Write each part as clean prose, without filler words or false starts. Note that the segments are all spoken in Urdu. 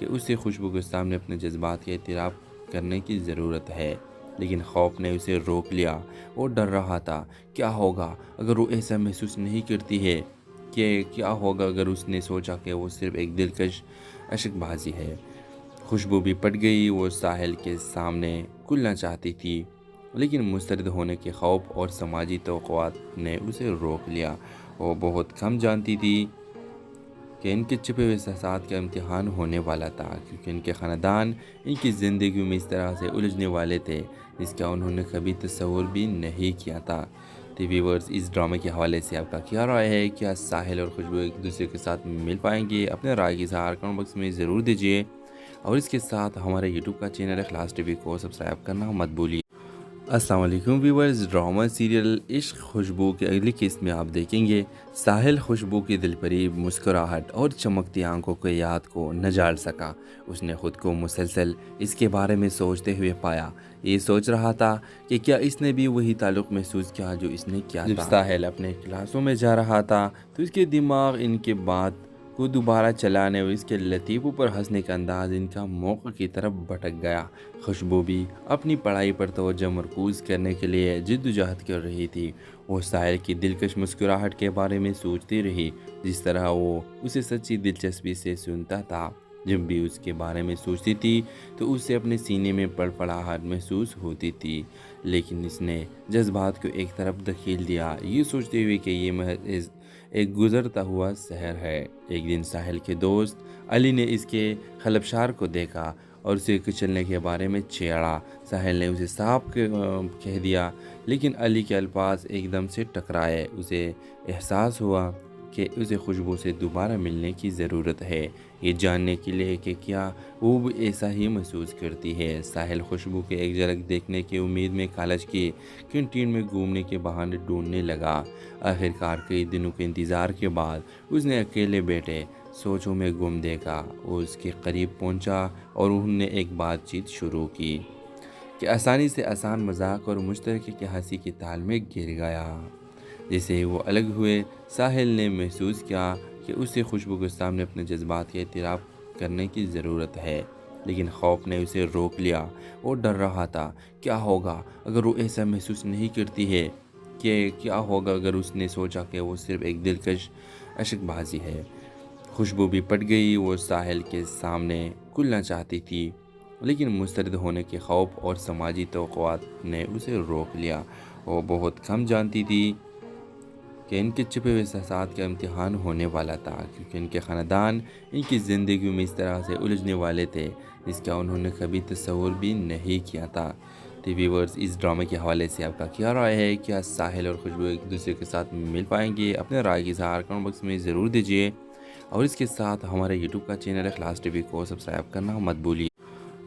کہ اسے خوشبو کے سامنے اپنے جذبات کا اعتراف کرنے کی ضرورت ہے، لیکن خوف نے اسے روک لیا۔ وہ ڈر رہا تھا، کیا ہوگا اگر وہ ایسا محسوس نہیں کرتی ہے، کہ کیا ہوگا اگر اس نے سوچا کہ وہ صرف ایک دلکش اشک بازی ہے۔ خوشبو بھی پٹ گئی، وہ ساحل کے سامنے کھلنا چاہتی تھی، لیکن مسترد ہونے کے خوف اور سماجی توقعات نے اسے روک لیا۔ وہ بہت کم جانتی تھی کہ ان کے چھپے ہوئے احساسات کا امتحان ہونے والا تھا، کیونکہ ان کے خاندان ان کی زندگیوں میں اس طرح سے الجھنے والے تھے جس کا انہوں نے کبھی تصور بھی نہیں کیا تھا۔ ویورز، اس ڈرامے کے حوالے سے آپ کا کیا رائے ہے؟ کیا ساحل اور خوشبو ایک دوسرے کے ساتھ مل پائیں گے؟ اپنے رائے کی اظہار کمنٹ باکس میں ضرور دیجیے، اور اس کے ساتھ ہمارے یوٹیوب کا چینل اخلاص ٹی وی کو سبسکرائب کرنا مت بھولیے۔ السلام علیکم ویورز، ڈرامہ سیریل عشق خوشبو کے اگلی قسط میں آپ دیکھیں گے ساحل خوشبو کی دلفریب مسکراہٹ اور چمکتی آنکھوں کے یاد کو نہ جال سکا۔ اس نے خود کو مسلسل اس کے بارے میں سوچتے ہوئے پایا۔ یہ سوچ رہا تھا کہ کیا اس نے بھی وہی تعلق محسوس کیا جو اس نے کیا تھا۔ جب ساحل اپنے کلاسوں میں جا رہا تھا تو اس کے دماغ ان کے بات کو دوبارہ چلانے اور اس کے لطیفوں پر ہنسنے کا انداز ان کا موقع کی طرف بھٹک گیا۔ خوشبو بھی اپنی پڑھائی پر توجہ مرکوز کرنے کے لیے جدوجہد کر رہی تھی۔ وہ ساحل کی دلکش مسکراہٹ کے بارے میں سوچتی رہی، جس طرح وہ اسے سچی دلچسپی سے سنتا تھا۔ جب بھی اس کے بارے میں سوچتی تھی تو اسے اپنے سینے میں پڑپڑاہٹ محسوس ہوتی تھی، لیکن اس نے جذبات کو ایک طرف دھکیل دیا، یہ سوچتے ہوئے کہ یہ محض ایک گزرتا ہوا شہر ہے۔ ایک دن ساحل کے دوست علی نے اس کے خلبشار کو دیکھا اور اسے کچلنے کے بارے میں چھیڑا۔ ساحل نے اسے صاف کہہ دیا، لیکن علی کے الفاظ ایک دم سے ٹکرائے۔ اسے احساس ہوا کہ اسے خوشبو سے دوبارہ ملنے کی ضرورت ہے، یہ جاننے کے لیے کہ کیا وہ بھی ایسا ہی محسوس کرتی ہے۔ ساحل خوشبو کے ایک جھلک دیکھنے کی امید میں کالج کی کینٹین میں گھومنے کے بہانے ڈھونڈنے لگا۔ آخرکار کئی دنوں کے انتظار کے بعد اس نے اکیلے بیٹھے سوچوں میں گم دیکھا۔ وہ اس کے قریب پہنچا اور انہوں نے ایک بات چیت شروع کی کہ آسانی سے آسان مذاق اور مشترکہ کی ہنسی کے تال میں گر گیا۔ جیسے ہی وہ الگ ہوئے، ساحل نے محسوس کیا کہ اسے خوشبو کے سامنے اپنے جذبات کا اعتراف کرنے کی ضرورت ہے، لیکن خوف نے اسے روک لیا۔ وہ ڈر رہا تھا، کیا ہوگا اگر وہ ایسا محسوس نہیں کرتی ہے، کہ کیا ہوگا اگر اس نے سوچا کہ وہ صرف ایک دلکش اشک بازی ہے۔ خوشبو بھی پٹ گئی، وہ ساحل کے سامنے کھلنا چاہتی تھی، لیکن مسترد ہونے کے خوف اور سماجی توقعات نے اسے روک لیا۔ وہ بہت کم جانتی تھی کہ ان کے چھپے ہوئے احساسات کا امتحان ہونے والا تھا، کیونکہ ان کے خاندان ان کی زندگیوں میں اس طرح سے الجھنے والے تھے جس کا انہوں نے کبھی تصور بھی نہیں کیا تھا۔ ویورز، اس ڈرامے کے حوالے سے آپ کا کیا رائے ہے؟ کیا ساحل اور خوشبو ایک دوسرے کے ساتھ مل پائیں گے؟ اپنے رائے کی اظہار کمنٹ باکس میں ضرور دیجیے، اور اس کے ساتھ ہمارے یوٹیوب کا چینل اخلاص ٹی وی کو سبسکرائب کرنا مت بھولیے۔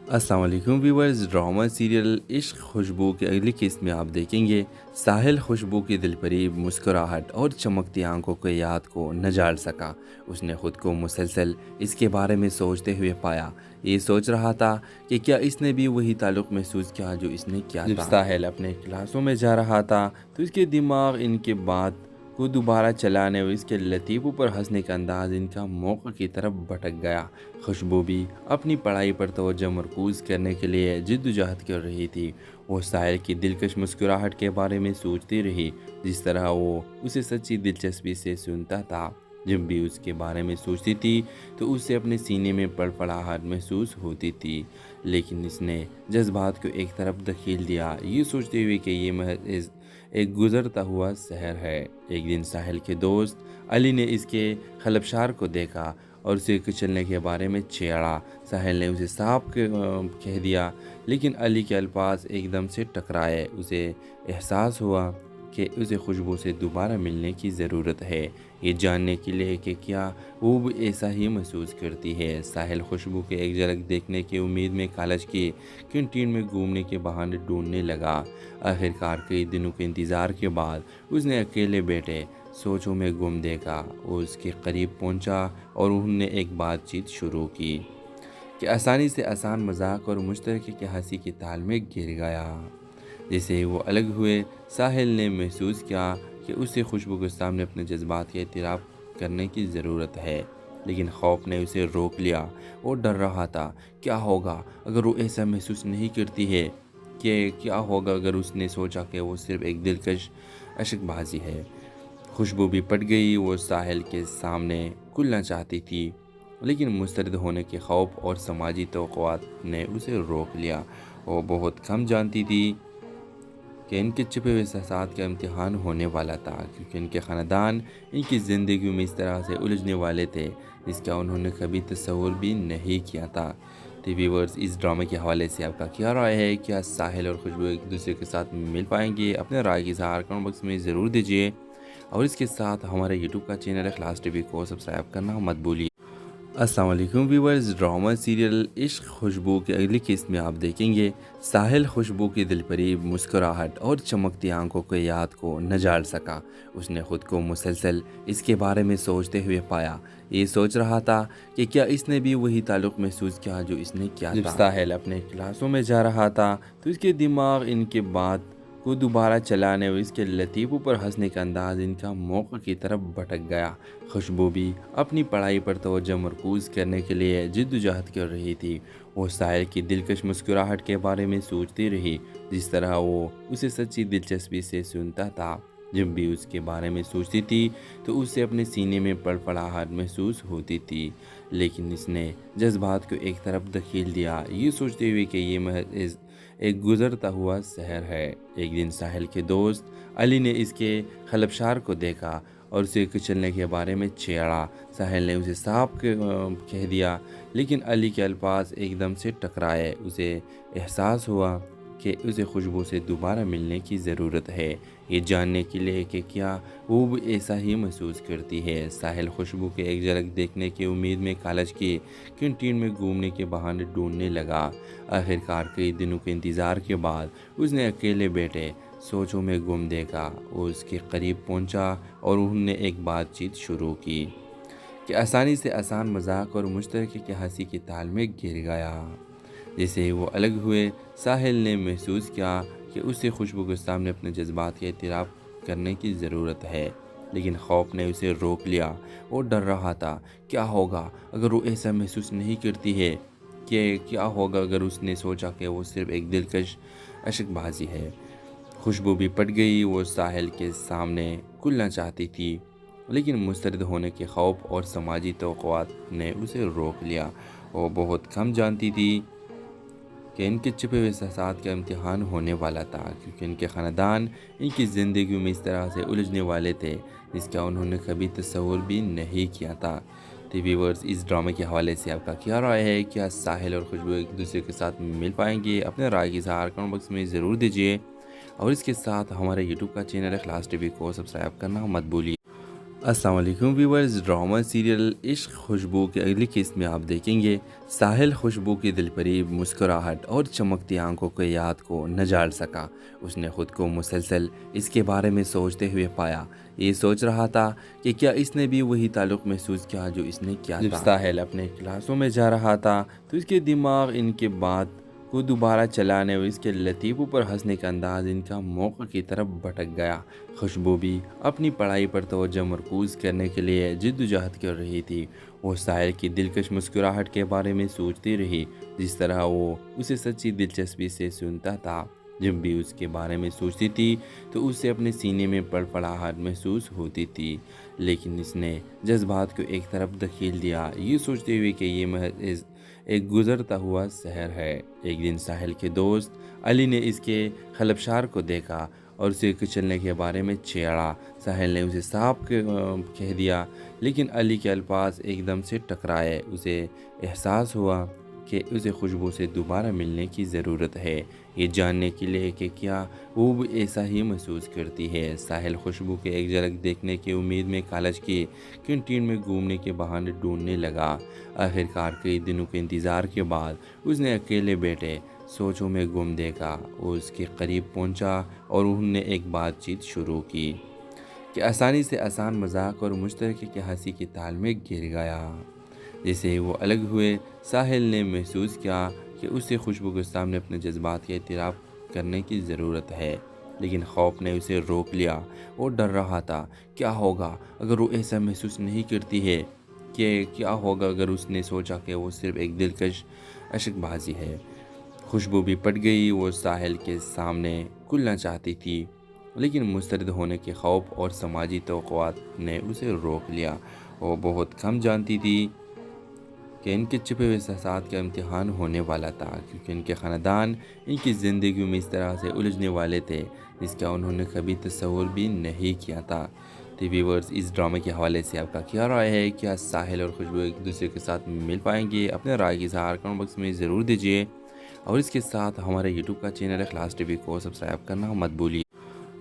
السلام علیکم ویورز، ڈرامہ سیریل عشق خوشبو کے اگلی قسط میں آپ دیکھیں گے ساحل خوشبو کی دلفریب مسکراہٹ اور چمکتی آنکھوں کے یاد کو نہ جال سکا۔ اس نے خود کو مسلسل اس کے بارے میں سوچتے ہوئے پایا۔ یہ سوچ رہا تھا کہ کیا اس نے بھی وہی تعلق محسوس کیا جو اس نے کیا تھا۔ جب ساحل اپنے کلاسوں میں جا رہا تھا تو اس کے دماغ ان کے بات کو دوبارہ چلانے اور اس کے لطیفوں پر ہنسنے کا انداز ان کا موقع کی طرف بھٹک گیا۔ خوشبو بھی اپنی پڑھائی پر توجہ مرکوز کرنے کے لیے جدوجہد کر رہی تھی۔ وہ ساحل کی دلکش مسکراہٹ کے بارے میں سوچتی رہی، جس طرح وہ اسے سچی دلچسپی سے سنتا تھا۔ جب بھی اس کے بارے میں سوچتی تھی تو اسے اپنے سینے میں پڑپڑاہٹ محسوس ہوتی تھی، لیکن اس نے جذبات کو ایک طرف دھکیل دیا، یہ سوچتے ہوئے کہ یہ محض ایک گزرتا ہوا شہر ہے۔ ایک دن ساحل کے دوست علی نے اس کے خلبشار کو دیکھا اور اسے کچلنے کے بارے میں چھیڑا۔ ساحل نے اسے صاف کہہ دیا، لیکن علی کے الفاظ ایک دم سے ٹکرائے۔ اسے احساس ہوا کہ اسے خوشبو سے دوبارہ ملنے کی ضرورت ہے، یہ جاننے کے لیے کہ کیا وہ بھی ایسا ہی محسوس کرتی ہے۔ ساحل خوشبو کے ایک جھلک دیکھنے کی امید میں کالج کی کینٹین میں گھومنے کے بہانے ڈھونڈنے لگا۔ آخرکار کئی دنوں کے انتظار کے بعد اس نے اکیلے بیٹھے سوچوں میں گم دیکھا۔ وہ اس کے قریب پہنچا اور انہوں نے ایک بات چیت شروع کی کہ آسانی سے آسان مذاق اور مشترکہ کی ہنسی کے تال میں گر گیا۔ جیسے ہی وہ الگ ہوئے، ساحل نے محسوس کیا کہ اسے خوشبو کے سامنے اپنے جذبات کا اعتراف کرنے کی ضرورت ہے، لیکن خوف نے اسے روک لیا۔ وہ ڈر رہا تھا کیا ہوگا اگر وہ ایسا محسوس نہیں کرتی ہے، کہ کیا ہوگا اگر اس نے سوچا کہ وہ صرف ایک دلکش اشک بازی ہے۔ خوشبو بھی پٹ گئی، وہ ساحل کے سامنے کھلنا چاہتی تھی، لیکن مسترد ہونے کے خوف اور سماجی توقعات نے اسے روک لیا۔ وہ بہت کم جانتی تھی کہ ان کے چھپے ہوئے احساسات کا امتحان ہونے والا تھا، کیونکہ ان کے خاندان ان کی زندگیوں میں اس طرح سے الجھنے والے تھے جس کا انہوں نے کبھی تصور بھی نہیں کیا تھا۔ تو ویورز، اس ڈرامے کے حوالے سے آپ کا کیا رائے ہے؟ کیا ساحل اور خوشبو ایک دوسرے کے ساتھ مل پائیں گے؟ اپنے رائے کی اظہار کمنٹ باکس میں ضرور دیجیے، اور اس کے ساتھ ہمارے یوٹیوب کا چینل اخلاص ٹی وی کو سبسکرائب کرنا مت بھولیے۔ السلام علیکم ویورز، ڈرامہ سیریل عشق خوشبو کے اگلی قسط میں آپ دیکھیں گے ساحل خوشبو کی دل فریب مسکراہٹ اور چمکتی آنکھوں کے یاد کو نہ جال سکا۔ اس نے خود کو مسلسل اس کے بارے میں سوچتے ہوئے پایا۔ یہ سوچ رہا تھا کہ کیا اس نے بھی وہی تعلق محسوس کیا جو اس نے کیا تھا۔ جب ساحل اپنے کلاسوں میں جا رہا تھا تو اس کے دماغ ان کے بات کو دوبارہ چلانے اور اس کے لطیفوں پر ہنسنے کا انداز ان کا موقع کی طرف بھٹک گیا۔ خوشبو بھی اپنی پڑھائی پر توجہ مرکوز کرنے کے لیے جدوجہد کر رہی تھی۔ وہ ساحل کی دلکش مسکراہٹ کے بارے میں سوچتی رہی، جس طرح وہ اسے سچی دلچسپی سے سنتا تھا۔ جب بھی اس کے بارے میں سوچتی تھی تو اسے اپنے سینے میں پڑپڑاہٹ محسوس ہوتی تھی، لیکن اس نے جذبات کو ایک طرف دھکیل دیا، یہ سوچتے ہوئے کہ یہ محض ایک گزرتا ہوا شہر ہے۔ ایک دن ساحل کے دوست علی نے اس کے خلبشار کو دیکھا اور اسے کچلنے کے بارے میں چھیڑا۔ ساحل نے اسے صاف کہہ دیا، لیکن علی کے الفاظ ایک دم سے ٹکرائے۔ اسے احساس ہوا کہ اسے خوشبو سے دوبارہ ملنے کی ضرورت ہے، یہ جاننے کے لیے کہ کیا وہ بھی ایسا ہی محسوس کرتی ہے۔ ساحل خوشبو کے ایک جھلک دیکھنے کی امید میں کالج کی کینٹین میں گھومنے کے بہانے ڈھونڈنے لگا۔ آخرکار کئی دنوں کے انتظار کے بعد اس نے اکیلے بیٹھے سوچوں میں گم دیکھا۔ وہ اس کے قریب پہنچا اور انہوں نے ایک بات چیت شروع کی کہ آسانی سے آسان مذاق اور مشترکہ ہنسی کے تال میں گر گیا۔ جیسے وہ الگ ہوئے، ساحل نے محسوس کیا کہ اسے خوشبو کے سامنے اپنے جذبات کا اعتراف کرنے کی ضرورت ہے، لیکن خوف نے اسے روک لیا۔ وہ ڈر رہا تھا کیا ہوگا اگر وہ ایسا محسوس نہیں کرتی ہے، کہ کیا ہوگا اگر اس نے سوچا کہ وہ صرف ایک دلکش اشک بازی ہے۔ خوشبو بھی پٹ گئی، وہ ساحل کے سامنے کھلنا چاہتی تھی، لیکن مسترد ہونے کے خوف اور سماجی توقعات نے اسے روک لیا۔ وہ بہت کم جانتی تھی کہ ان کے چھپے ہوئے احساسات کا امتحان ہونے والا تھا، کیونکہ ان کے خاندان ان کی زندگیوں میں اس طرح سے الجھنے والے تھے جس کا انہوں نے کبھی تصور بھی نہیں کیا تھا۔ تو ویورز، اس ڈرامے کے حوالے سے آپ کا کیا رائے ہے؟ کیا ساحل اور خوشبو ایک دوسرے کے ساتھ مل پائیں گے؟ اپنے رائے کی اظہار کمنٹ باکس میں ضرور دیجیے، اور اس کے ساتھ ہمارے یوٹیوب کا چینل اخلاص ٹی وی کو سبسکرائب کرنا مت بھولیے۔ السلام علیکم ویورز، ڈرامہ سیریل عشق خوشبو کے اگلی قسط میں آپ دیکھیں گے ساحل خوشبو کی دل فریب مسکراہٹ اور چمکتی آنکھوں کے یاد کو نہ جال سکا۔ اس نے خود کو مسلسل اس کے بارے میں سوچتے ہوئے پایا۔ یہ سوچ رہا تھا کہ کیا اس نے بھی وہی تعلق محسوس کیا جو اس نے کیا تھا۔ جب ساحل اپنے کلاسوں میں جا رہا تھا تو اس کے دماغ ان کے بات کو دوبارہ چلانے اور اس کے لطیفوں پر ہنسنے کا انداز ان کا موقع کی طرف بھٹک گیا۔ خوشبو بھی اپنی پڑھائی پر توجہ مرکوز کرنے کے لیے جدوجہد کر رہی تھی۔ وہ ساحل کی دلکش مسکراہٹ کے بارے میں سوچتی رہی، جس طرح وہ اسے سچی دلچسپی سے سنتا تھا۔ جب بھی اس کے بارے میں سوچتی تھی تو اسے اپنے سینے میں پڑپڑاہٹ محسوس ہوتی تھی، لیکن اس نے جذبات کو ایک طرف دھکیل دیا، یہ سوچتے ہوئے کہ یہ محض ایک گزرتا ہوا شہر ہے۔ ایک دن ساحل کے دوست علی نے اس کے خلبشار کو دیکھا اور اسے کچلنے کے بارے میں چھیڑا۔ ساحل نے اسے صاف کہہ دیا، لیکن علی کے الفاظ ایک دم سے ٹکرائے۔ اسے احساس ہوا کہ اسے خوشبو سے دوبارہ ملنے کی ضرورت ہے، یہ جاننے کے لیے کہ کیا وہ بھی ایسا ہی محسوس کرتی ہے۔ ساحل خوشبو کے ایک جھلک دیکھنے کی امید میں کالج کی کینٹین میں گھومنے کے بہانے ڈھونڈنے لگا۔ آخرکار کئی دنوں کے انتظار کے بعد اس نے اکیلے بیٹھے سوچوں میں گم دیکھا۔ وہ اس کے قریب پہنچا اور انہوں نے ایک بات چیت شروع کی کہ آسانی سے آسان مذاق اور مشترکہ ہنسی کے تال میں گر گیا۔ جیسے وہ الگ ہوئے، ساحل نے محسوس کیا کہ اسے خوشبو کے سامنے اپنے جذبات کا اعتراف کرنے کی ضرورت ہے، لیکن خوف نے اسے روک لیا۔ وہ ڈر رہا تھا کیا ہوگا اگر وہ ایسا محسوس نہیں کرتی ہے، کہ کیا ہوگا اگر اس نے سوچا کہ وہ صرف ایک دلکش اشک بازی ہے۔ خوشبو بھی پٹ گئی، وہ ساحل کے سامنے کھلنا چاہتی تھی، لیکن مسترد ہونے کے خوف اور سماجی توقعات نے اسے روک لیا۔ وہ بہت کم جانتی تھی کہ ان کے چھپے ہوئے احساسات کا امتحان ہونے والا تھا، کیونکہ ان کے خاندان ان کی زندگیوں میں اس طرح سے الجھنے والے تھے جس کا انہوں نے کبھی تصور بھی نہیں کیا تھا۔ تو ویورز، اس ڈرامے کے حوالے سے آپ کا کیا رائے ہے؟ کیا ساحل اور خوشبو ایک دوسرے کے ساتھ مل پائیں گے؟ اپنے رائے کی اظہار کمنٹ باکس میں ضرور دیجیے، اور اس کے ساتھ ہمارے یوٹیوب کا چینل اخلاص ٹی وی کو سبسکرائب کرنا مت بھولیے۔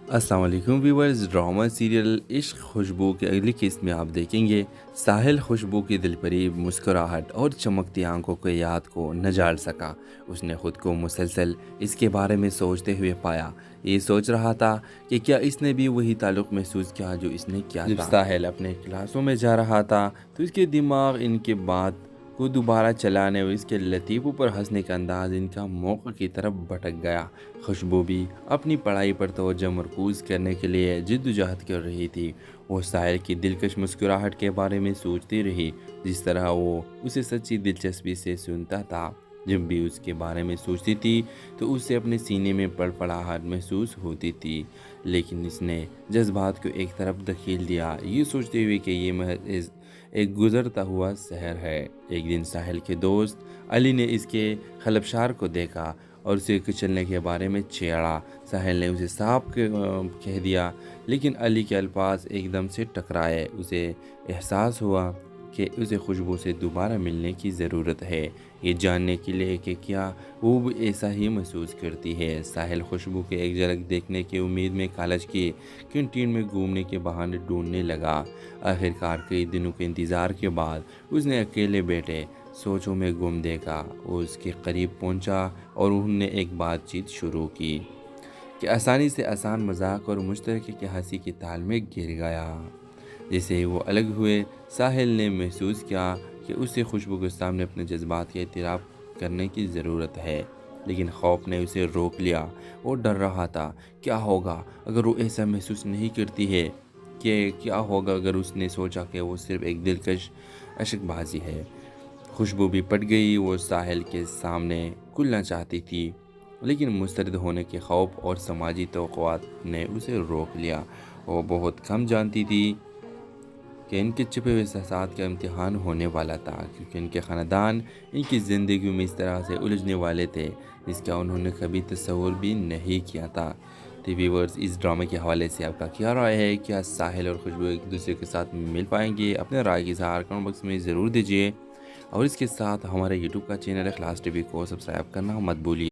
السلام علیکم ویورز، ڈرامہ سیریل عشق خوشبو کے اگلی قسط میں آپ دیکھیں گے ساحل خوشبو کی دل فریب مسکراہٹ اور چمکتی آنکھوں کے یاد کو نہ جال سکا۔ اس نے خود کو مسلسل اس کے بارے میں سوچتے ہوئے پایا۔ یہ سوچ رہا تھا کہ کیا اس نے بھی وہی تعلق محسوس کیا جو اس نے کیا تھا۔ جب ساحل اپنے کلاسوں میں جا رہا تھا تو اس کے دماغ ان کے بات کو دوبارہ چلانے اور اس کے لطیفوں پر ہنسنے کا انداز ان کا موقع کی طرف بھٹک گیا۔ خوشبو بھی اپنی پڑھائی پر توجہ مرکوز کرنے کے لیے جدوجہد کر رہی تھی۔ وہ ساحل کی دلکش مسکراہٹ کے بارے میں سوچتی رہی، جس طرح وہ اسے سچی دلچسپی سے سنتا تھا۔ جب بھی اس کے بارے میں سوچتی تھی تو اسے اپنے سینے میں پڑپڑاہٹ محسوس ہوتی تھی، لیکن اس نے جذبات کو ایک طرف دھکیل دیا، یہ سوچتے ہوئے کہ یہ محض ایک گزرتا ہوا شہر ہے۔ ایک دن ساحل کے دوست علی نے اس کے خلبشار کو دیکھا اور اسے کچلنے کے بارے میں چھیڑا۔ ساحل نے اسے صاف کہہ دیا، لیکن علی کے الفاظ ایک دم سے ٹکرائے۔ اسے احساس ہوا کہ اسے خوشبو سے دوبارہ ملنے کی ضرورت ہے، یہ جاننے کے لیے کہ کیا وہ بھی ایسا ہی محسوس کرتی ہے۔ ساحل خوشبو کے ایک جھلک دیکھنے کی امید میں کالج کی کینٹین میں گھومنے کے بہانے ڈھونڈنے لگا۔ آخرکار کئی دنوں کے انتظار کے بعد اس نے اکیلے بیٹھے سوچوں میں گم دیکھا۔ وہ اس کے قریب پہنچا اور انہوں نے ایک بات چیت شروع کی کہ آسانی سے آسان مذاق اور مشترکہ کی ہنسی کے تال میں گر گیا۔ جیسے ہی وہ الگ ہوئے، ساحل نے محسوس کیا کہ اسے خوشبو کے سامنے اپنے جذبات کا اعتراف کرنے کی ضرورت ہے، لیکن خوف نے اسے روک لیا۔ وہ ڈر رہا تھا، کیا ہوگا اگر وہ ایسا محسوس نہیں کرتی ہے، کہ کیا ہوگا اگر اس نے سوچا کہ وہ صرف ایک دلکش اشک بازی ہے۔ خوشبو بھی پٹ گئی، وہ ساحل کے سامنے کھلنا چاہتی تھی، لیکن مسترد ہونے کے خوف اور سماجی توقعات نے اسے روک لیا۔ وہ بہت کم جانتی تھی کہ ان کے چھپے ہوئے احساسات کا امتحان ہونے والا تھا، کیونکہ ان کے خاندان ان کی زندگیوں میں اس طرح سے الجھنے والے تھے جس کا انہوں نے کبھی تصور بھی نہیں کیا تھا۔ تو ویورز، اس ڈرامے کے حوالے سے آپ کا کیا رائے ہے؟ کیا ساحل اور خوشبو ایک دوسرے کے ساتھ مل پائیں گے؟ اپنے رائے کی اظہار کمنٹ باکس میں ضرور دیجیے، اور اس کے ساتھ ہمارے یوٹیوب کا چینل اخلاص ٹی وی کو سبسکرائب کرنا مت بھولیے۔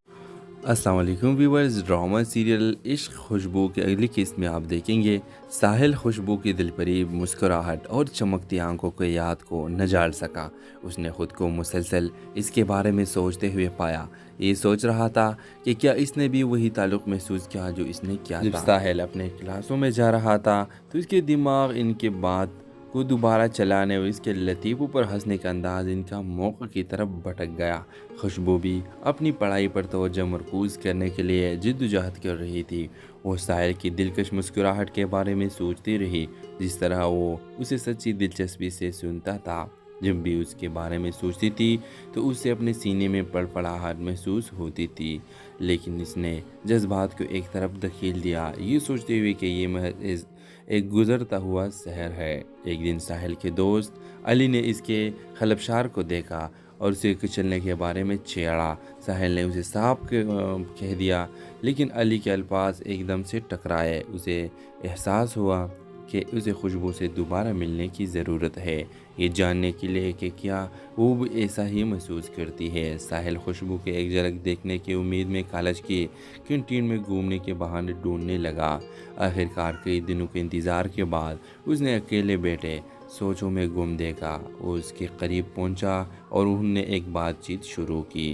السلام علیکم ویورز، ڈرامہ سیریل عشق خوشبو کے اگلی قسط میں آپ دیکھیں گے ساحل خوشبو کی دل فریب مسکراہٹ اور چمکتی آنکھوں کے یاد کو نہ جال سکا۔ اس نے خود کو مسلسل اس کے بارے میں سوچتے ہوئے پایا۔ یہ سوچ رہا تھا کہ کیا اس نے بھی وہی تعلق محسوس کیا جو اس نے کیا تھا۔ جب ساحل اپنے کلاسوں میں جا رہا تھا تو اس کے دماغ ان کے بات کو دوبارہ چلانے اور اس کے لطیفوں پر ہنسنے کا انداز ان کا موقع کی طرف بھٹک گیا۔ خوشبو بھی اپنی پڑھائی پر توجہ مرکوز کرنے کے لیے جدوجہد کر رہی تھی۔ وہ ساحل کی دلکش مسکراہٹ کے بارے میں سوچتی رہی، جس طرح وہ اسے سچی دلچسپی سے سنتا تھا۔ جب بھی اس کے بارے میں سوچتی تھی تو اسے اپنے سینے میں پڑپڑاہٹ محسوس ہوتی تھی، لیکن اس نے جذبات کو ایک طرف دھکیل دیا، یہ سوچتے ہوئے کہ یہ محض ایک گزرتا ہوا شہر ہے۔ ایک دن ساحل کے دوست علی نے اس کے خلبشار کو دیکھا اور اسے کچلنے کے بارے میں چھیڑا۔ ساحل نے اسے صاف کہہ دیا، لیکن علی کے الفاظ ایک دم سے ٹکرائے۔ اسے احساس ہوا کہ اسے خوشبو سے دوبارہ ملنے کی ضرورت ہے، یہ جاننے کے لیے کہ کیا وہ بھی ایسا ہی محسوس کرتی ہے۔ ساحل خوشبو کے ایک جھلک دیکھنے کی امید میں کالج کی کینٹین میں گھومنے کے بہانے ڈھونڈنے لگا۔ آخرکار کئی دنوں کے انتظار کے بعد اس نے اکیلے بیٹھے سوچوں میں گم دیکھا۔ وہ اس کے قریب پہنچا اور انہوں نے ایک بات چیت شروع کی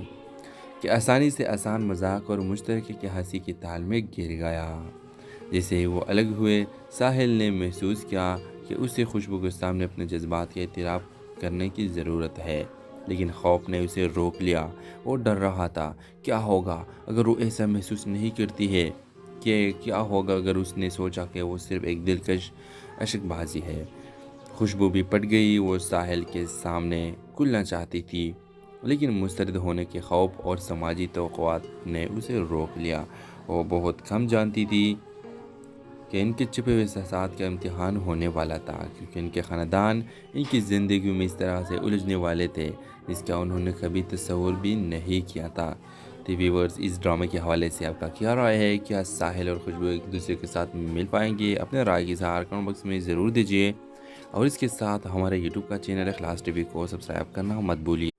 کہ آسانی سے آسان مذاق اور مشترکہ کی ہنسی کے تال میں گر گیا۔ جیسے ہی وہ الگ ہوئے، ساحل نے محسوس کیا کہ اسے خوشبو کے سامنے اپنے جذبات کا اعتراف کرنے کی ضرورت ہے، لیکن خوف نے اسے روک لیا۔ وہ ڈر رہا تھا، کیا ہوگا اگر وہ ایسا محسوس نہیں کرتی ہے، کہ کیا ہوگا اگر اس نے سوچا کہ وہ صرف ایک دلکش اشک بازی ہے۔ خوشبو بھی پٹ گئی، وہ ساحل کے سامنے کھلنا چاہتی تھی، لیکن مسترد ہونے کے خوف اور سماجی توقعات نے اسے روک لیا۔ وہ بہت کم جانتی تھی کہ ان کے چھپے ہوئے احساسات کا امتحان ہونے والا تھا، کیونکہ ان کے خاندان ان کی زندگیوں میں اس طرح سے الجھنے والے تھے جس کا انہوں نے کبھی تصور بھی نہیں کیا تھا۔ ویورز، اس ڈرامے کے حوالے سے آپ کا کیا رائے ہے؟ کیا ساحل اور خوشبو ایک دوسرے کے ساتھ مل پائیں گے؟ اپنے رائے کی اظہار کمنٹ باکس میں ضرور دیجیے، اور اس کے ساتھ ہمارے یوٹیوب کا چینل اخلاص ٹی وی کو سبسکرائب کرنا مت بھولیے۔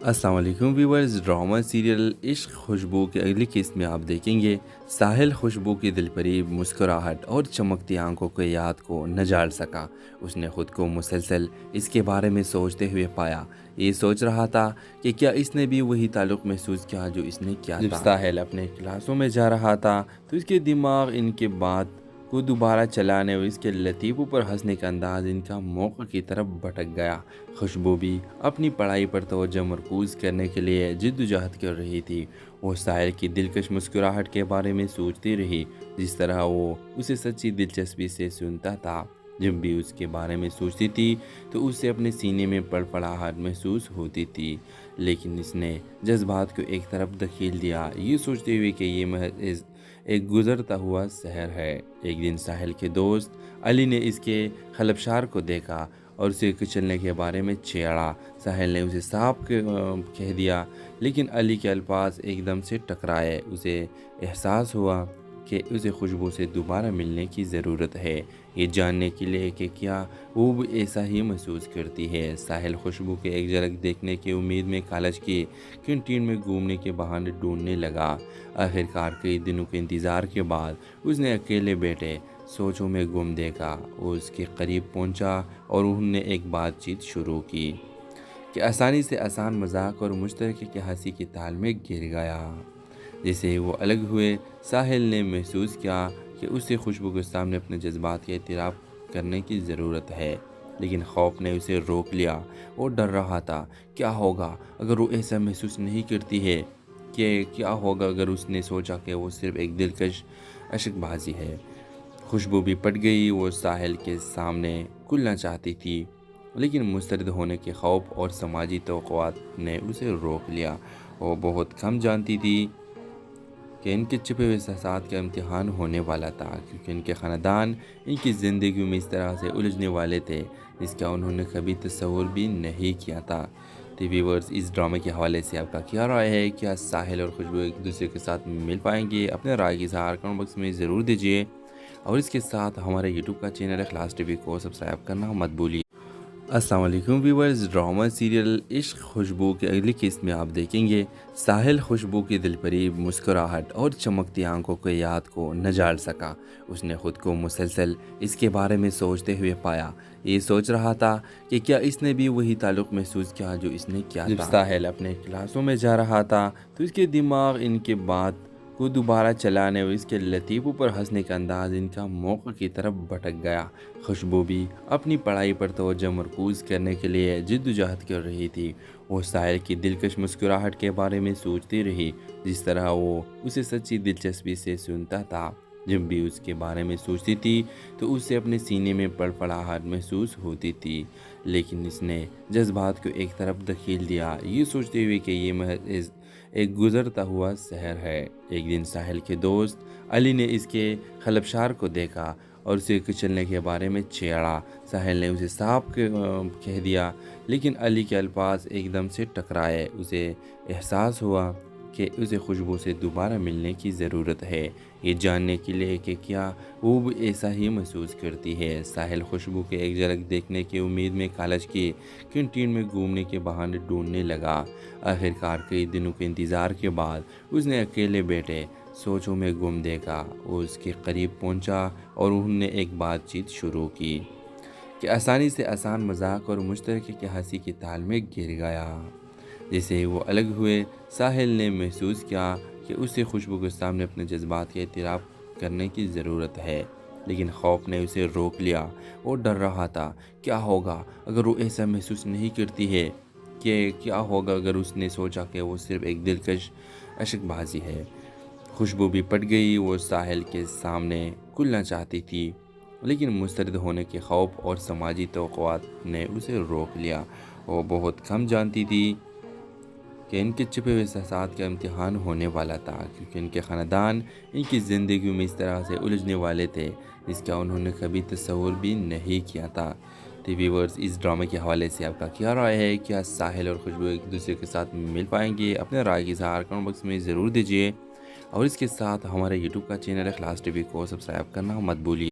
السلام علیکم ویورز، ڈرامہ سیریل عشق خوشبو کے اگلی قسط میں آپ دیکھیں گے ساحل خوشبو کی دلفریب مسکراہٹ اور چمکتی آنکھوں کے یاد کو نہ جال سکا۔ اس نے خود کو مسلسل اس کے بارے میں سوچتے ہوئے پایا۔ یہ سوچ رہا تھا کہ کیا اس نے بھی وہی تعلق محسوس کیا جو اس نے کیا تھا۔ جب ساحل اپنے کلاسوں میں جا رہا تھا تو اس کے دماغ ان کے بات کو دوبارہ چلانے اور اس کے لطیفوں پر ہنسنے کا انداز ان کا موقع کی طرف بھٹک گیا۔ خوشبو بھی اپنی پڑھائی پر توجہ مرکوز کرنے کے لیے جدوجہد کر رہی تھی۔ وہ ساحل کی دلکش مسکراہٹ کے بارے میں سوچتی رہی، جس طرح وہ اسے سچی دلچسپی سے سنتا تھا۔ جب بھی اس کے بارے میں سوچتی تھی تو اسے اپنے سینے میں پڑپڑاہٹ محسوس ہوتی تھی، لیکن اس نے جذبات کو ایک طرف دھکیل دیا، یہ سوچتے ہوئے کہ یہ محض ایک گزرتا ہوا شہر ہے۔ ایک دن ساحل کے دوست علی نے اس کے خلبشار کو دیکھا اور اسے کچلنے کے بارے میں چھیڑا۔ ساحل نے اسے صاف کہہ دیا، لیکن علی کے الفاظ ایک دم سے ٹکرائے۔ اسے احساس ہوا کہ اسے خوشبو سے دوبارہ ملنے کی ضرورت ہے، یہ جاننے کے لیے کہ کیا وہ بھی ایسا ہی محسوس کرتی ہے۔ ساحل خوشبو کے ایک جھلک دیکھنے کی امید میں کالج کی کینٹین میں گھومنے کے بہانے ڈھونڈنے لگا۔ آخرکار کئی دنوں کے انتظار کے بعد اس نے اکیلے بیٹھے سوچوں میں گم دیکھا۔ وہ اس کے قریب پہنچا اور انہوں نے ایک بات چیت شروع کی کہ آسانی سے آسان مذاق اور مشترکہ کی ہنسی کے تال میں گر گیا۔ جیسے ہی وہ الگ ہوئے، ساحل نے محسوس کیا کہ اسے خوشبو کے سامنے اپنے جذبات کا اعتراف کرنے کی ضرورت ہے، لیکن خوف نے اسے روک لیا۔ وہ ڈر رہا تھا، کیا ہوگا اگر وہ ایسا محسوس نہیں کرتی ہے؟ کہ کیا ہوگا اگر اس نے سوچا کہ وہ صرف ایک دلکش عشق بازی ہے؟ خوشبو بھی پٹ گئی، وہ ساحل کے سامنے کھلنا چاہتی تھی، لیکن مسترد ہونے کے خوف اور سماجی توقعات نے اسے روک لیا۔ وہ بہت کم جانتی تھی کہ ان کے چھپے ہوئے احساسات کا امتحان ہونے والا تھا، کیونکہ ان کے خاندان ان کی زندگیوں میں اس طرح سے الجھنے والے تھے جس کا انہوں نے کبھی تصور بھی نہیں کیا تھا۔ ویورز، اس ڈرامے کے حوالے سے آپ کا کیا رائے ہے؟ کیا ساحل اور خوشبو ایک دوسرے کے ساتھ مل پائیں گے؟ اپنے رائے کی اظہار کمنٹ باکس میں ضرور دیجیے، اور اس کے ساتھ ہمارے یوٹیوب کا چینل اخلاص ٹی وی کو سبسکرائب کرنا مت بھولیے۔ السلام علیکم ویورز، ڈرامہ سیریل عشق خوشبو کے اگلی قسط میں آپ دیکھیں گے ساحل خوشبو کی دلفریب مسکراہٹ اور چمکتی آنکھوں کے یاد کو نہ جال سکا۔ اس نے خود کو مسلسل اس کے بارے میں سوچتے ہوئے پایا۔ یہ سوچ رہا تھا کہ کیا اس نے بھی وہی تعلق محسوس کیا جو اس نے کیا تھا۔ جب ساحل اپنے کلاسوں میں جا رہا تھا تو اس کے دماغ ان کے بات کو دوبارہ چلانے اور اس کے لطیفوں پر ہنسنے کا انداز ان کا موقع کی طرف بھٹک گیا۔ خوشبو بھی اپنی پڑھائی پر توجہ مرکوز کرنے کے لیے جدوجہد کر رہی تھی۔ وہ ساحل کی دلکش مسکراہٹ کے بارے میں سوچتی رہی، جس طرح وہ اسے سچی دلچسپی سے سنتا تھا۔ جب بھی اس کے بارے میں سوچتی تھی تو اسے اپنے سینے میں پڑپڑاہٹ محسوس ہوتی تھی، لیکن اس نے جذبات کو ایک طرف دھکیل دیا، یہ سوچتے ہوئے کہ یہ محض ایک گزرتا ہوا شہر ہے۔ ایک دن ساحل کے دوست علی نے اس کے خلبشار کو دیکھا اور اسے کچلنے کے بارے میں چھیڑا۔ ساحل نے اسے صاف کہہ دیا، لیکن علی کے الفاظ ایک دم سے ٹکرائے۔ اسے احساس ہوا کہ اسے خوشبو سے دوبارہ ملنے کی ضرورت ہے، یہ جاننے کے لیے کہ کیا وہ بھی ایسا ہی محسوس کرتی ہے۔ ساحل خوشبو کے ایک جھلک دیکھنے کی امید میں کالج کی کینٹین میں گھومنے کے بہانے ڈھونڈنے لگا۔ آخرکار کئی دنوں کے انتظار کے بعد اس نے اکیلے بیٹھے سوچوں میں گم دیکھا۔ وہ اس کے قریب پہنچا اور انہوں نے ایک بات چیت شروع کی کہ آسانی سے آسان مذاق اور مشترکہ کی ہنسی کے تال میں گر گیا۔ جیسے ہی وہ الگ ہوئے، ساحل نے محسوس کیا کہ اسے خوشبو کے سامنے اپنے جذبات کا اعتراف کرنے کی ضرورت ہے، لیکن خوف نے اسے روک لیا۔ وہ ڈر رہا تھا، کیا ہوگا اگر وہ ایسا محسوس نہیں کرتی ہے؟ کہ کیا ہوگا اگر اس نے سوچا کہ وہ صرف ایک دلکش عشق بازی ہے؟ خوشبو بھی پٹ گئی، وہ ساحل کے سامنے کھلنا چاہتی تھی، لیکن مسترد ہونے کے خوف اور سماجی توقعات نے اسے روک لیا۔ وہ بہت کم جانتی تھی کہ ان کے چھپے ہوئے احساسات کا امتحان ہونے والا تھا، کیونکہ ان کے خاندان ان کی زندگیوں میں اس طرح سے الجھنے والے تھے جس کا انہوں نے کبھی تصور بھی نہیں کیا تھا۔ ٹی ویورز، اس ڈرامے کے حوالے سے آپ کا کیا رائے ہے؟ کیا ساحل اور خوشبو ایک دوسرے کے ساتھ مل پائیں گے؟ اپنے رائے کی اظہار کمنٹ باکس میں ضرور دیجیے، اور اس کے ساتھ ہمارے یوٹیوب کا چینل اخلاص ٹی وی کو سبسکرائب کرنا مت بھولیے۔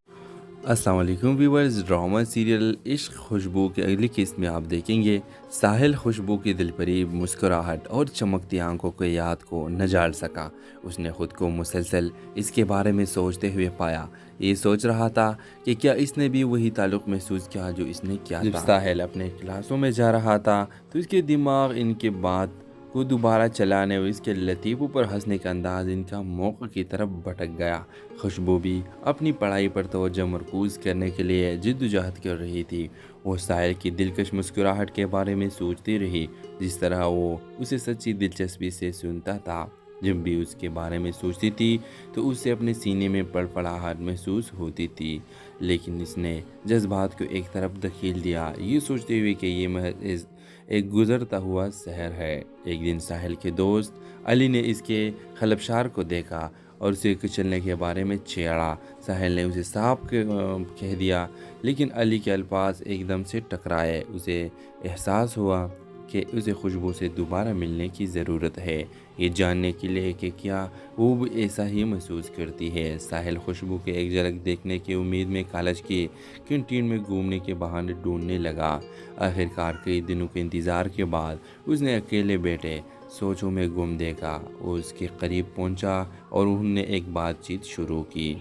السلام علیکم ویورز، ڈرامہ سیریل عشق خوشبو کے اگلی قسط میں آپ دیکھیں گے ساحل خوشبو کی دل فریب مسکراہٹ اور چمکتی آنکھوں کے یاد کو نہ جال سکا۔ اس نے خود کو مسلسل اس کے بارے میں سوچتے ہوئے پایا۔ یہ سوچ رہا تھا کہ کیا اس نے بھی وہی تعلق محسوس کیا جو اس نے کیا تھا۔ جب ساحل اپنے کلاسوں میں جا رہا تھا تو اس کے دماغ ان کے بات کو دوبارہ چلانے اور اس کے لطیفوں پر ہنسنے کا انداز ان کا موقع کی طرف بھٹک گیا۔ خوشبو بھی اپنی پڑھائی پر توجہ مرکوز کرنے کے لیے جدوجہد کر رہی تھی۔ وہ ساحل کی دلکش مسکراہٹ کے بارے میں سوچتی رہی، جس طرح وہ اسے سچی دلچسپی سے سنتا تھا۔ جب بھی اس کے بارے میں سوچتی تھی تو اسے اپنے سینے میں پڑپڑاہٹ محسوس ہوتی تھی، لیکن اس نے جذبات کو ایک طرف دھکیل دیا، یہ سوچتے ہوئے کہ یہ محض ایک گزرتا ہوا شہر ہے۔ ایک دن ساحل کے دوست علی نے اس کے خلبشار کو دیکھا اور اسے کچلنے کے بارے میں چھیڑا۔ ساحل نے اسے صاف کہہ دیا، لیکن علی کے الفاظ ایک دم سے ٹکرائے۔ اسے احساس ہوا کہ اسے خوشبو سے دوبارہ ملنے کی ضرورت ہے، یہ جاننے کے لیے کہ کیا وہ بھی ایسا ہی محسوس کرتی ہے۔ ساحل خوشبو کے ایک جھلک دیکھنے کی امید میں کالج کی کینٹین میں گھومنے کے بہانے ڈھونڈنے لگا۔ آخرکار کئی دنوں کے انتظار کے بعد اس نے اکیلے بیٹھے سوچوں میں گم دیکھا۔ وہ اس کے قریب پہنچا اور انہوں نے ایک بات چیت شروع کی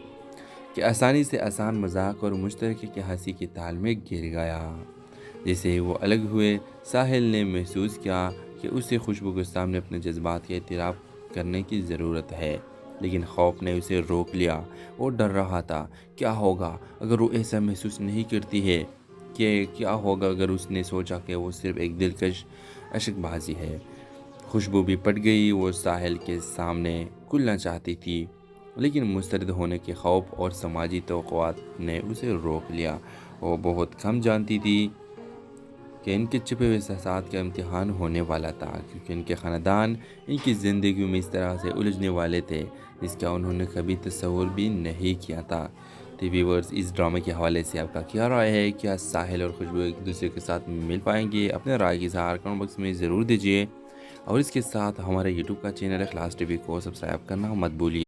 کہ آسانی سے آسان مذاق اور مشترکہ کی ہنسی کی تال میں گر گیا۔ جیسے ہی وہ الگ ہوئے، ساحل نے محسوس کیا کہ اسے خوشبو کے سامنے اپنے جذبات کا اعتراف کرنے کی ضرورت ہے، لیکن خوف نے اسے روک لیا۔ وہ ڈر رہا تھا، کیا ہوگا اگر وہ ایسا محسوس نہیں کرتی ہے؟ کہ کیا ہوگا اگر اس نے سوچا کہ وہ صرف ایک دلکش عشق بازی ہے؟ خوشبو بھی پٹ گئی۔ وہ ساحل کے سامنے کھلنا چاہتی تھی، لیکن مسترد ہونے کے خوف اور سماجی توقعات نے اسے روک لیا۔ وہ بہت کم جانتی تھی کہ ان کے چھپے ہوئے احساسات کا امتحان ہونے والا تھا، کیونکہ ان کے خاندان ان کی زندگیوں میں اس طرح سے الجھنے والے تھے جس کا انہوں نے کبھی تصور بھی نہیں کیا تھا۔ ٹی ویورز، اس ڈرامے کے حوالے سے آپ کا کیا رائے ہے؟ کیا ساحل اور خوشبو ایک دوسرے کے ساتھ مل پائیں گے؟ اپنے رائے کی اظہار کمنٹ باکس میں ضرور دیجیے، اور اس کے ساتھ ہمارے یوٹیوب کا چینل اخلاص ٹی وی کو سبسکرائب کرنا مت بھولیے۔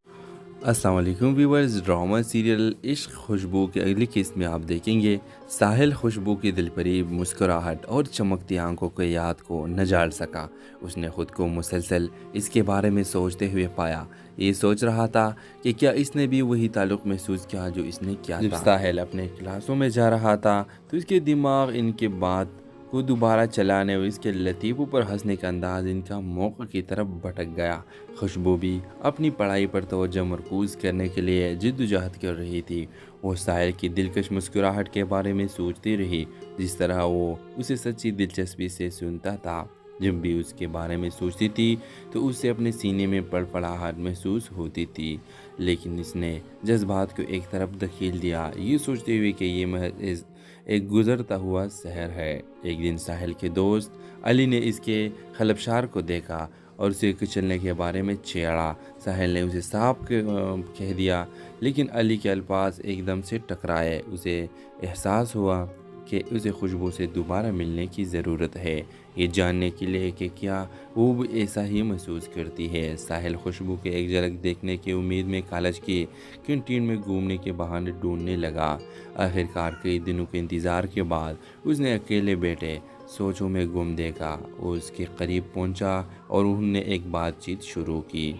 السلام علیکم ویورز، ڈرامہ سیریل عشق خوشبو کے اگلی قسط میں آپ دیکھیں گے ساحل خوشبو کی دل فریب مسکراہٹ اور چمکتی آنکھوں کے یاد کو نہ جال سکا۔ اس نے خود کو مسلسل اس کے بارے میں سوچتے ہوئے پایا۔ یہ سوچ رہا تھا کہ کیا اس نے بھی وہی تعلق محسوس کیا جو اس نے کیا تھا۔ جب ساحل اپنے کلاسوں میں جا رہا تھا تو اس کے دماغ ان کے بات کو دوبارہ چلانے اور اس کے لطیفوں پر ہنسنے کا انداز ان کا موقع کی طرف بھٹک گیا۔ خوشبو بھی اپنی پڑھائی پر توجہ مرکوز کرنے کے لیے جدوجہد کر رہی تھی۔ وہ ساحل کی دلکش مسکراہٹ کے بارے میں سوچتی رہی، جس طرح وہ اسے سچی دلچسپی سے سنتا تھا۔ جب بھی اس کے بارے میں سوچتی تھی تو اسے اپنے سینے میں پڑپڑاہٹ محسوس ہوتی تھی، لیکن اس نے جذبات کو ایک طرف دھکیل دیا، یہ سوچتے ہوئے کہ یہ محض ایک گزرتا ہوا شہر ہے۔ ایک دن ساحل کے دوست علی نے اس کے خلبشار کو دیکھا اور اسے کچلنے کے بارے میں چھیڑا۔ ساحل نے اسے صاف کہہ دیا، لیکن علی کے الفاظ ایک دم سے ٹکرائے۔ اسے احساس ہوا کہ اسے خوشبو سے دوبارہ ملنے کی ضرورت ہے، یہ جاننے کے لیے کہ کیا وہ بھی ایسا ہی محسوس کرتی ہے۔ ساحل خوشبو کے ایک جھلک دیکھنے کی امید میں کالج کی کینٹین میں گھومنے کے بہانے ڈھونڈنے لگا۔ آخرکار کئی دنوں کے انتظار کے بعد اس نے اکیلے بیٹھے سوچوں میں گم دیکھا۔ وہ اس کے قریب پہنچا اور انہوں نے ایک بات چیت شروع کی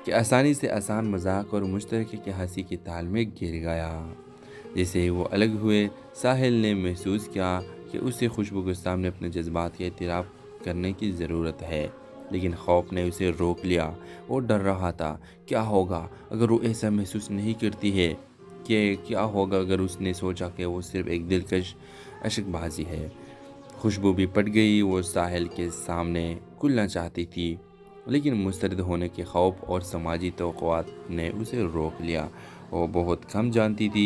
کہ آسانی سے آسان مذاق اور مشترکہ کی ہنسی کی تال میں گر گیا۔ جیسے ہی وہ الگ ہوئے، ساحل نے محسوس کیا کہ اسے خوشبو کے سامنے اپنے جذبات کا اعتراف کرنے کی ضرورت ہے، لیکن خوف نے اسے روک لیا۔ وہ ڈر رہا تھا، کیا ہوگا اگر وہ ایسا محسوس نہیں کرتی ہے؟ کہ کیا ہوگا اگر اس نے سوچا کہ وہ صرف ایک دلکش عشق بازی ہے؟ خوشبو بھی پٹ گئی۔ وہ ساحل کے سامنے کھلنا چاہتی تھی، لیکن مسترد ہونے کے خوف اور سماجی توقعات نے اسے روک لیا۔ وہ بہت کم جانتی تھی